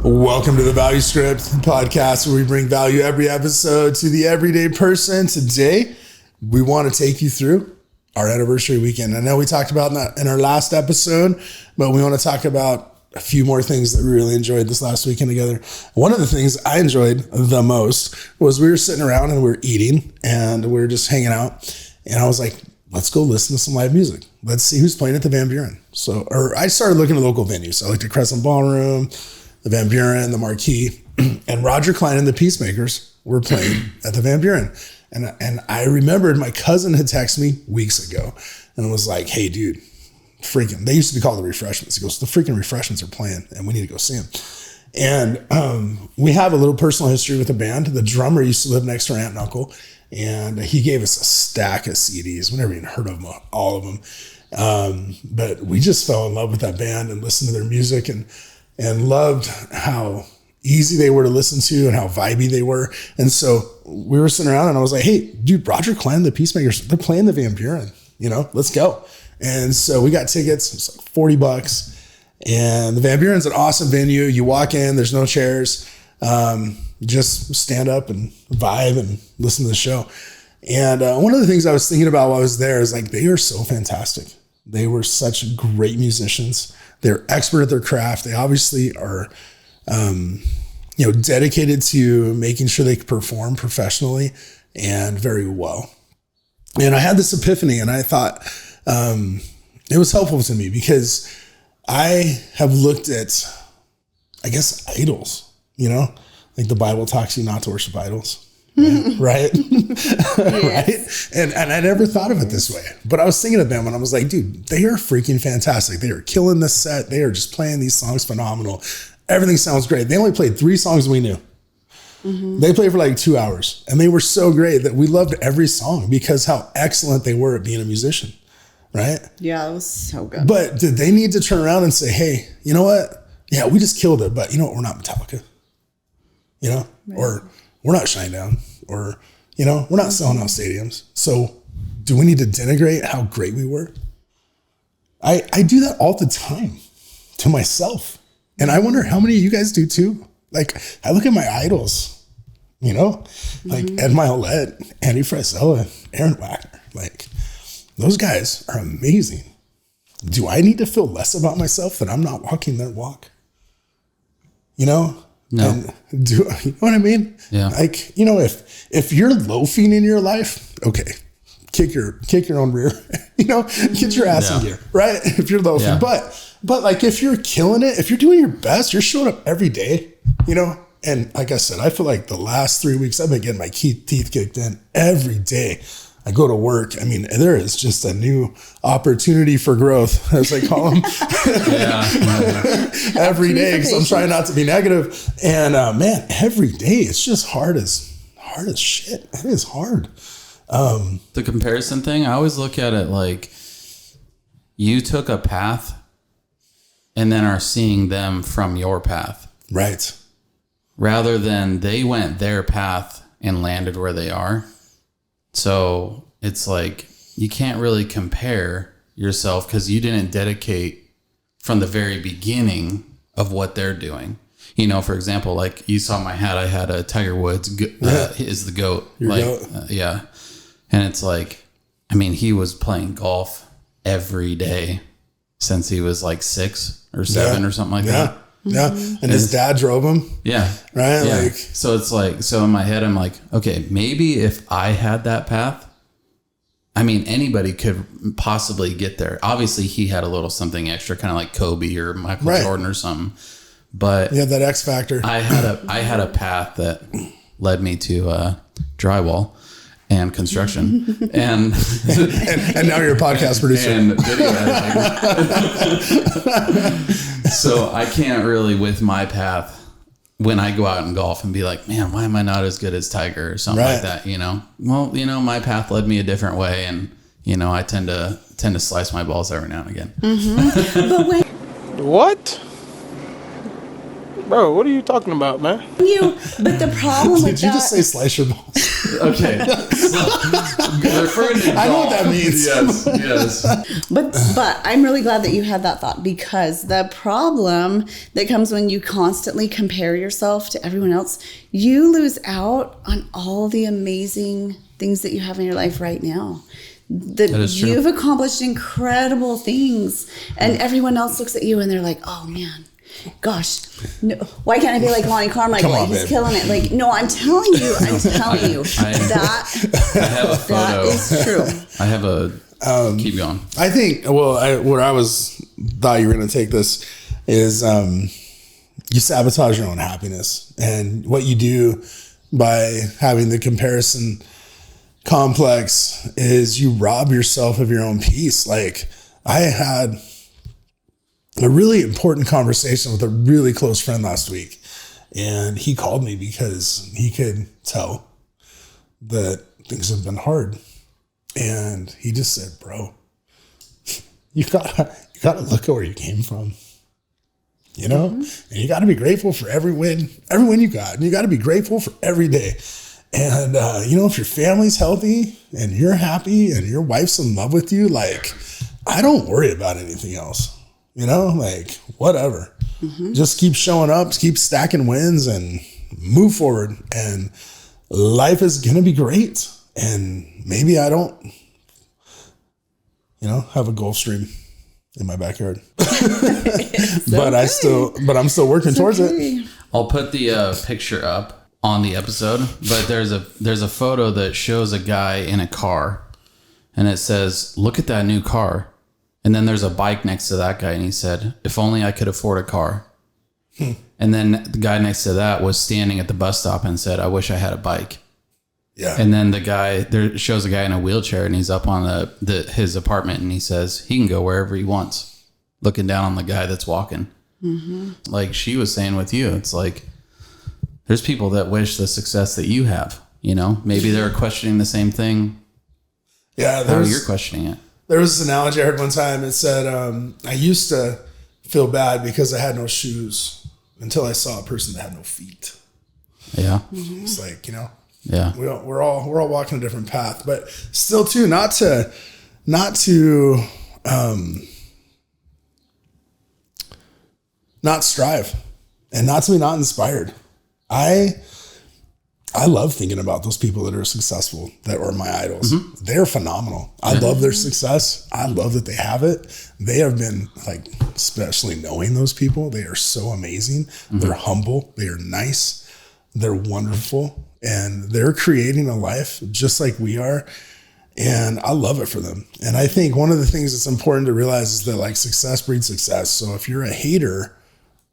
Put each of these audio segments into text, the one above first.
Welcome to the Value Script podcast, where we bring value every episode to the everyday person. Today, we want to take you through our anniversary weekend. I know we talked about that in our last episode, but we want to talk about a few more things that we really enjoyed this last weekend together. One of the things I enjoyed the most was we were sitting around and we were eating and we were just hanging out. And I was like, let's go listen to some live music. Let's see who's playing at the Van Buren. Or I started looking at local venues. So I looked at Crescent Ballroom, the Van Buren, the Marquee, and Roger Klein and the Peacemakers were playing at the Van Buren. And I remembered my cousin had texted me weeks ago and was like, hey, dude, they used to be called the Refreshments. He goes, the freaking Refreshments are playing and we need to go see them. And we have a little personal history with the band. The drummer used to live next to our aunt and uncle, and he gave us a stack of CDs. We never even heard of them, all of them. But we just fell in love with that band and listened to their music and loved how easy they were to listen to and how vibey they were. And so we were sitting around and I was like, hey, dude, Roger Klein, the Peacemakers, they're playing the Van Buren, let's go. And so we got tickets. It's like $40. And the Van Buren's an awesome venue. You walk in, there's no chairs. Just stand up and vibe and listen to the show. And one of the things I was thinking about while I was there is like, they are so fantastic. They were such great musicians. They're expert at their craft. They obviously are, dedicated to making sure they perform professionally and very well. And I had this epiphany and I thought, it was helpful to me because I have looked at, I guess, idols, like the Bible talks you not to worship idols. Right? Yes. Right? And I never thought of it this way, but I was thinking of them and I was like, dude, they are freaking fantastic. They are killing this set. They are just playing these songs phenomenal. Everything sounds great. They only played 3 songs we knew. Mm-hmm. They played for like 2 hours and they were so great that we loved every song because how excellent they were at being a musician. Right? Yeah, it was so good. But did they need to turn around and say, hey, you know what? Yeah, we just killed it, but you know what? We're not Metallica. Right. Or we're not Shinedown, or, we're not selling out stadiums. So do we need to denigrate how great we were? I do that all the time to myself. And I wonder how many of you guys do too. Like, I look at my idols, like Ed Milet, Andy Frisella, Aaron Wagner. Like, those guys are amazing. Do I need to feel less about myself that I'm not walking their walk? No. And you know what I mean? Yeah. Like, if you're loafing in your life, okay, kick your own rear, get your ass in gear, right? If you're loafing, but like if you're killing it, if you're doing your best, you're showing up every day, and like I said, I feel like the last 3 weeks I've been getting my teeth kicked in every day. I go to work. I mean, there is just a new opportunity for growth, as they call them, every day. Because I'm trying not to be negative. And man, every day it's just hard as shit. It is hard. The comparison thing, I always look at it like you took a path and then are seeing them from your path. Right. Rather than they went their path and landed where they are. So it's like you can't really compare yourself because you didn't dedicate from the very beginning of what they're doing. For example, like you saw my hat, I had a Tiger Woods is the GOAT. Goat. Yeah. And it's like, I mean, he was playing golf every day since he was like 6 or 7 or something like that. Yeah. And his dad drove him. Yeah. Right. Yeah. Like, so it's like, so in my head, I'm like, okay, maybe if I had that path, I mean, anybody could possibly get there. Obviously he had a little something extra, kind of like Kobe or Michael Jordan or something, but yeah, that X factor. I had a path that led me to drywall and construction and now you're a podcast producer and video editing. So I can't really, with my path, when I go out and golf and be like, man, why am I not as good as Tiger or something like that? Well, my path led me a different way. And, I tend to slice my balls every now and again. Mm-hmm. But what? Bro, what are you talking about, man? But the problem with Did you just say slice your balls? Okay. Referring to I know what that means. Yes. But I'm really glad that you had that thought, because the problem that comes when you constantly compare yourself to everyone else, you lose out on all the amazing things that you have in your life right now. That is true. You've accomplished incredible things, and everyone else looks at you and they're like, oh man, gosh, no, why can't I be like Lonnie Carmichael? Come on, He's babe. killing it. Like, no, I'm telling you I have a photo. that is true. I have a. Keep going. I think, where I thought you were going to take this is you sabotage your own happiness. And what you do by having the comparison complex is you rob yourself of your own peace. Like, I had a really important conversation with a really close friend last week, and he called me because he could tell that things have been hard. And he just said, bro, you gotta look at where you came from, you know, and you got to be grateful for every win you got. And you got to be grateful for every day. And, if your family's healthy and you're happy and your wife's in love with you, like, I don't worry about anything else, like, whatever. Just keep showing up, keep stacking wins and move forward. And life is going to be great. And maybe I don't, have a Gulf Stream in my backyard, but I'm still working towards it. I'll put the picture up on the episode, but there's a photo that shows a guy in a car, and it says, "Look at that new car," and then there's a bike next to that guy, and he said, "If only I could afford a car." And then the guy next to that was standing at the bus stop and said, "I wish I had a bike." Yeah. And then there shows a guy in a wheelchair, and he's up on his apartment, and he says he can go wherever he wants, looking down on the guy that's walking. Like she was saying with you, it's like there's people that wish the success that you have. Maybe they're questioning the same thing. Yeah, how you're questioning it. There was this analogy I heard one time. It said, I used to feel bad because I had no shoes until I saw a person that had no feet. Yeah. It's like, yeah, we're all walking a different path, but still too, not to not strive and not to be not inspired. I love thinking about those people that are successful, that are my idols. They're phenomenal. I love their success. I love that they have it. They have been, like, especially knowing those people, they are so amazing. They're humble. They are nice. They're wonderful. And they're creating a life just like we are. And I love it for them. And I think one of the things that's important to realize is that, like, success breeds success. So if you're a hater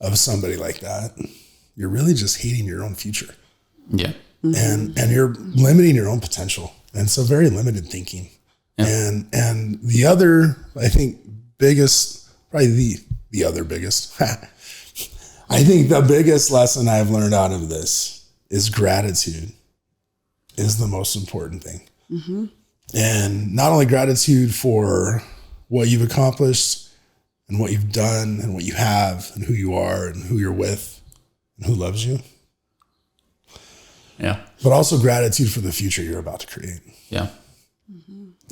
of somebody like that, you're really just hating your own future. Yeah. And you're limiting your own potential. And so very limited thinking. Yeah. And the other, I think, biggest, probably the other biggest, I think the biggest lesson I've learned out of this is gratitude is the most important thing. And not only gratitude for what you've accomplished and what you've done and what you have and who you are and who you're with and who loves you. Yeah. But also gratitude for the future you're about to create. Yeah.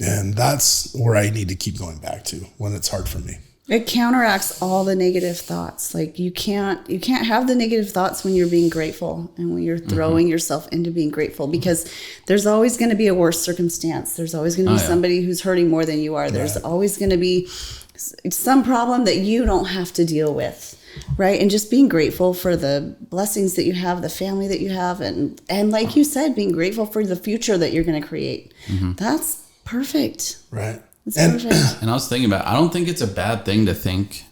And that's where I need to keep going back to when it's hard for me. It counteracts all the negative thoughts. Like you can't have the negative thoughts when you're being grateful and when you're throwing yourself into being grateful, because there's always going to be a worse circumstance. There's always going to be somebody who's hurting more than you are. There's always going to be some problem that you don't have to deal with. Right. And just being grateful for the blessings that you have, the family that you have. And like you said, being grateful for the future that you're going to create. That's perfect. Right. It's perfect. And I was thinking about, I don't think it's a bad thing to think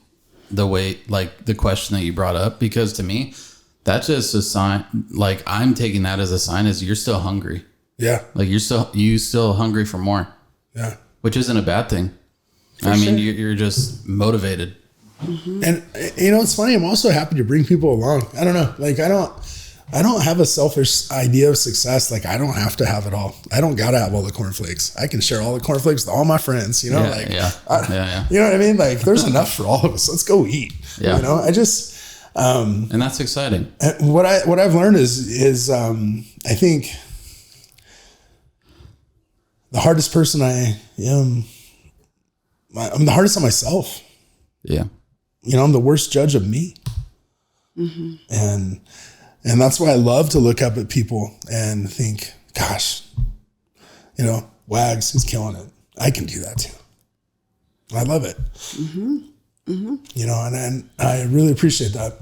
the way, like the question that you brought up, because to me, that's just a sign. Like I'm taking that as a sign is you're still hungry. Yeah. Like you still hungry for more. Yeah. Which isn't a bad thing. I mean, you're just motivated. And it's funny. I'm also happy to bring people along. I don't know. Like I don't have a selfish idea of success. Like I don't have to have it all. I don't got to have all the cornflakes. I can share all the cornflakes with all my friends, you know, you know what I mean? Like there's enough for all of us. Let's go eat, I just, and that's exciting. What I've learned is I think the hardest person I am. I'm the hardest on myself. Yeah. You know, I'm the worst judge of me. Mm-hmm. And that's why I love to look up at people and think, gosh, you know, Wags is killing it. I can do that too. I love it. Mm-hmm. Mm-hmm. You know, and I really appreciate that.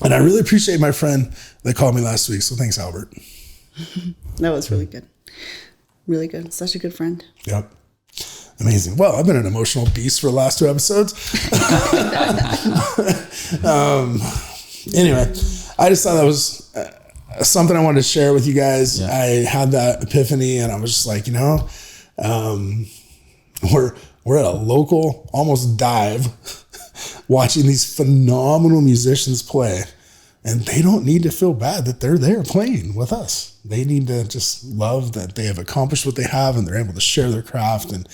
And I really appreciate my friend that called me last week. So thanks, Albert. That was really good. Really good. Such a good friend. Yep. Amazing. Well, I've been an emotional beast for the last 2 episodes. Anyway, I just thought that was something I wanted to share with you guys. Yeah. I had that epiphany and I was just like, you know, we're at a local almost dive watching these phenomenal musicians play, and they don't need to feel bad that they're there playing with us. They need to just love that they have accomplished what they have and they're able to share their craft and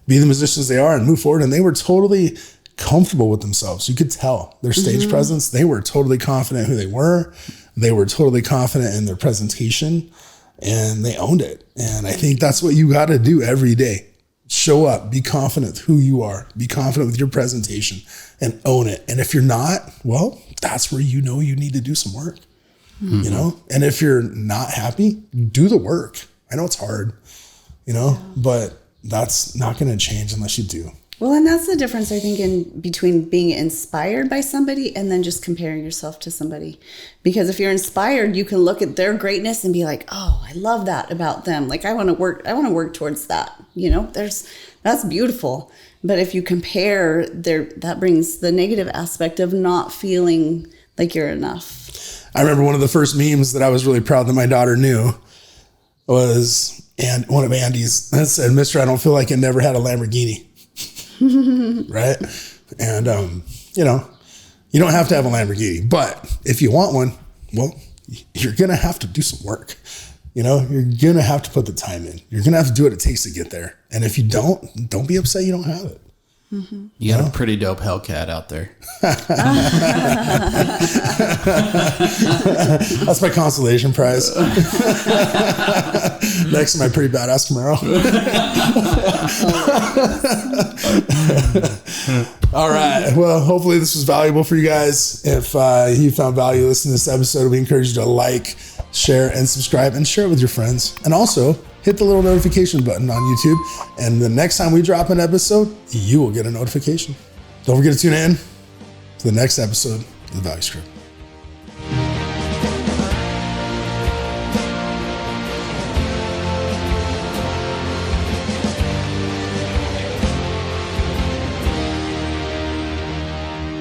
be the musicians they are and move forward. And they were totally comfortable with themselves. You could tell their stage presence. They were totally confident who they were. They were totally confident in their presentation and they owned it. And I think that's what you got to do every day. Show up, be confident who you are, be confident with your presentation and own it. And if you're not, well, that's where you know you need to do some work, you know? And if you're not happy, do the work. I know it's hard, you know, but that's not going to change unless you do. Well, and that's the difference, I think, in between being inspired by somebody and then just comparing yourself to somebody. Because if you're inspired, you can look at their greatness and be like, oh, I love that about them. Like, I want to work towards that. You know, that's beautiful. But if you compare, that brings the negative aspect of not feeling like you're enough. I remember one of the first memes that I was really proud that my daughter knew was, and one of Andy's that said, "Mister, I don't feel like I never had a Lamborghini." Right? And, you know, you don't have to have a Lamborghini, but if you want one, well, you're going to have to do some work. You know, you're going to have to put the time in. You're going to have to do what it takes to get there. And if you don't be upset you don't have it. Mm-hmm. You got a pretty dope Hellcat out there. That's my consolation prize. Next to my pretty badass Camaro. All right. Well, hopefully this was valuable for you guys. If you found value listening to this episode, we encourage you to like, share, and subscribe, and share it with your friends. And also, hit the little notification button on YouTube. And the next time we drop an episode, you will get a notification. Don't forget to tune in to the next episode of The Value Script.